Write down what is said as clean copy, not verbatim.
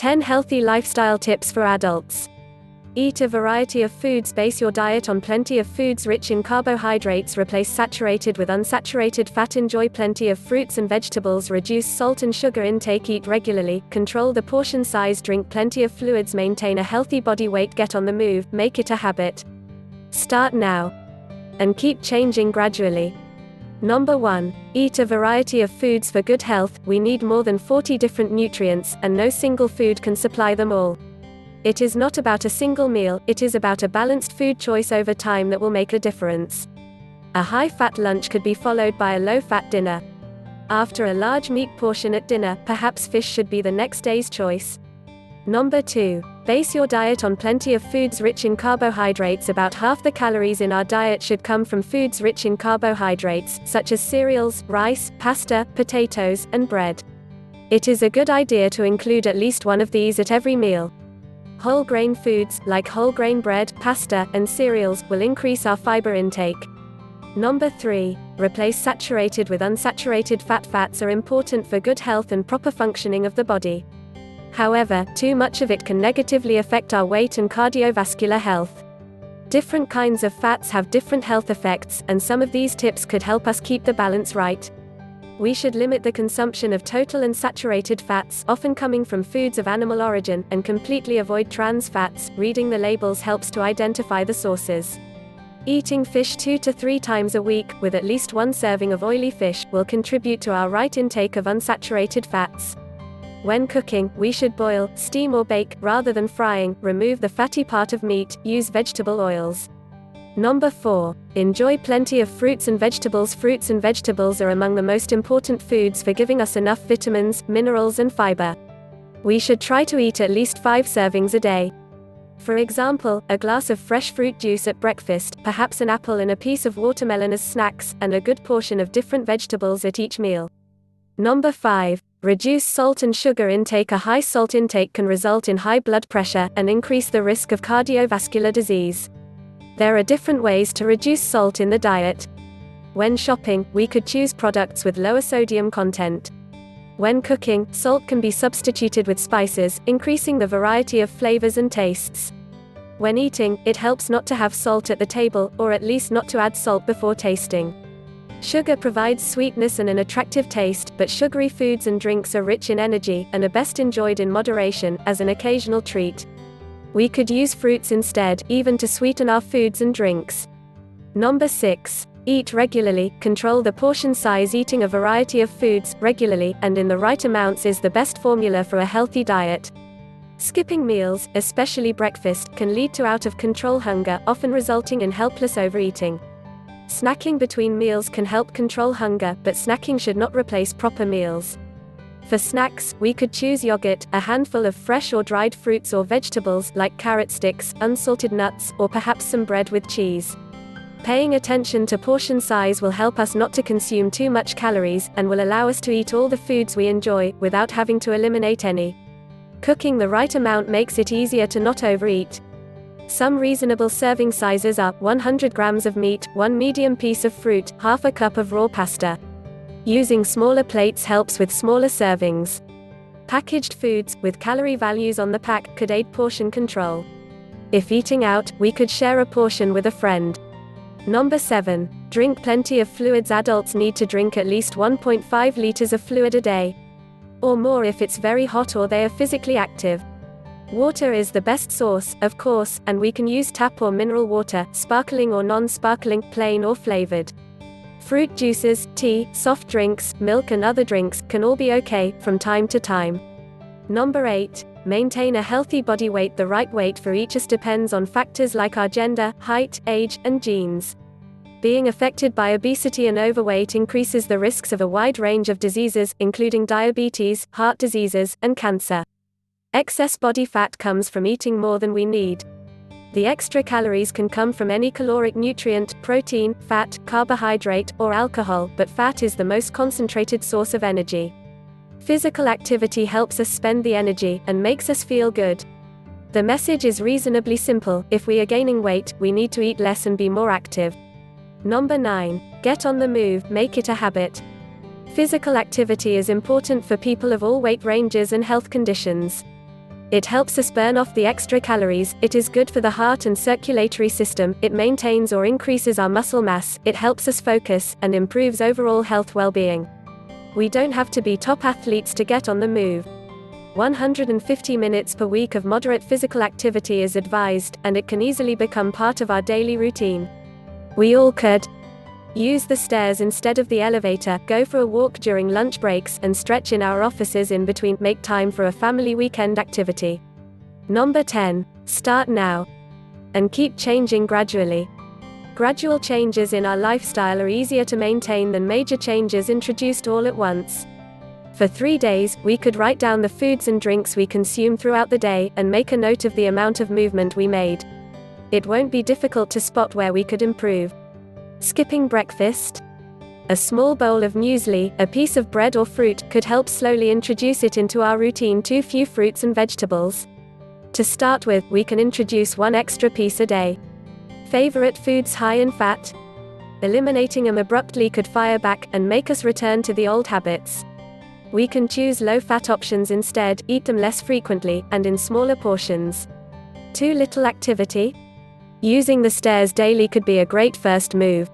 10 healthy lifestyle tips for adults. Eat a variety of foods. Base your diet on plenty of foods rich in carbohydrates. Replace saturated with unsaturated fat. Enjoy plenty of fruits and vegetables. Reduce salt and sugar intake. Eat regularly. Control the portion size. Drink plenty of fluids. Maintain a healthy body weight. Get on the move. Make it a habit. Start now. And keep changing gradually. Number 1. Eat a variety of foods for good health. We need more than 40 different nutrients, and no single food can supply them all. It is not about a single meal, it is about a balanced food choice over time that will make a difference. A high-fat lunch could be followed by a low-fat dinner. After a large meat portion at dinner, perhaps fish should be the next day's choice. Number 2. Base your diet on plenty of foods rich in carbohydrates. About half the calories in our diet should come from foods rich in carbohydrates, such as cereals, rice, pasta, potatoes, and bread. It is a good idea to include at least one of these at every meal. Whole grain foods, like whole grain bread, pasta, and cereals, will increase our fiber intake. Number 3. Replace saturated with unsaturated fat. Fats are important for good health and proper functioning of the body. However, too much of it can negatively affect our weight and cardiovascular health. Different kinds of fats have different health effects, and some of these tips could help us keep the balance right. We should limit the consumption of total unsaturated fats, often coming from foods of animal origin, and completely avoid trans fats. Reading the labels helps to identify the sources. Eating fish 2 to 3 times a week, with at least 1 serving of oily fish, will contribute to our right intake of unsaturated fats. When cooking, we should boil, steam or bake, rather than frying. Remove the fatty part of meat. Use vegetable oils. Number 4. Enjoy plenty of fruits and vegetables. Fruits and vegetables are among the most important foods for giving us enough vitamins, minerals and fiber. We should try to eat at least 5 servings a day. For example, a glass of fresh fruit juice at breakfast, perhaps an apple and a piece of watermelon as snacks, and a good portion of different vegetables at each meal. Number 5. Reduce salt and sugar intake. A high salt intake can result in high blood pressure, and increase the risk of cardiovascular disease. There are different ways to reduce salt in the diet. When shopping, we could choose products with lower sodium content. When cooking, salt can be substituted with spices, increasing the variety of flavors and tastes. When eating, it helps not to have salt at the table, or at least not to add salt before tasting. Sugar provides sweetness and an attractive taste, but sugary foods and drinks are rich in energy, and are best enjoyed in moderation, as an occasional treat. We could use fruits instead, even to sweeten our foods and drinks. Number 6. Eat regularly. Control the portion size. Eating a variety of foods, regularly, and in the right amounts is the best formula for a healthy diet. Skipping meals, especially breakfast, can lead to out-of-control hunger, often resulting in helpless overeating. Snacking between meals can help control hunger, but snacking should not replace proper meals. For snacks, we could choose yogurt, a handful of fresh or dried fruits or vegetables like carrot sticks, unsalted nuts, or perhaps some bread with cheese. Paying attention to portion size will help us not to consume too much calories, and will allow us to eat all the foods we enjoy, without having to eliminate any. Cooking the right amount makes it easier to not overeat. Some reasonable serving sizes are 100 grams of meat, 1 medium piece of fruit, half a cup of raw pasta. Using smaller plates helps with smaller servings. Packaged foods, with calorie values on the pack, could aid portion control. If eating out, we could share a portion with a friend. Number 7. Drink plenty of fluids. Adults need to drink at least 1.5 liters of fluid a day. Or more if it's very hot or they are physically active. Water is the best source, of course, and we can use tap or mineral water, sparkling or non-sparkling, plain or flavored. Fruit juices, tea, soft drinks, milk and other drinks, can all be okay, from time to time. Number 8. Maintain a healthy body weight. The right weight for each of us depends on factors like our gender, height, age, and genes. Being affected by obesity and overweight increases the risks of a wide range of diseases, including diabetes, heart diseases, and cancer. Excess body fat comes from eating more than we need. The extra calories can come from any caloric nutrient, protein, fat, carbohydrate, or alcohol, but fat is the most concentrated source of energy. Physical activity helps us spend the energy, and makes us feel good. The message is reasonably simple: if we are gaining weight, we need to eat less and be more active. Number 9. Get on the move, make it a habit. Physical activity is important for people of all weight ranges and health conditions. It helps us burn off the extra calories, it is good for the heart and circulatory system, it maintains or increases our muscle mass, it helps us focus, and improves overall health well-being. We don't have to be top athletes to get on the move. 150 minutes per week of moderate physical activity is advised, and it can easily become part of our daily routine. We all could use the stairs instead of the elevator, go for a walk during lunch breaks, and stretch in our offices in between. Make time for a family weekend activity. Number 10. Start now. And keep changing gradually. Gradual changes in our lifestyle are easier to maintain than major changes introduced all at once. For 3 days, we could write down the foods and drinks we consume throughout the day, and make a note of the amount of movement we made. It won't be difficult to spot where we could improve. Skipping breakfast? A small bowl of muesli, a piece of bread or fruit, could help slowly introduce it into our routine. Too few fruits and vegetables? To start with, we can introduce 1 extra piece a day. Favorite foods high in fat? Eliminating them abruptly could fire back, and make us return to the old habits. We can choose low-fat options instead, eat them less frequently, and in smaller portions. Too little activity? Using the stairs daily could be a great first move.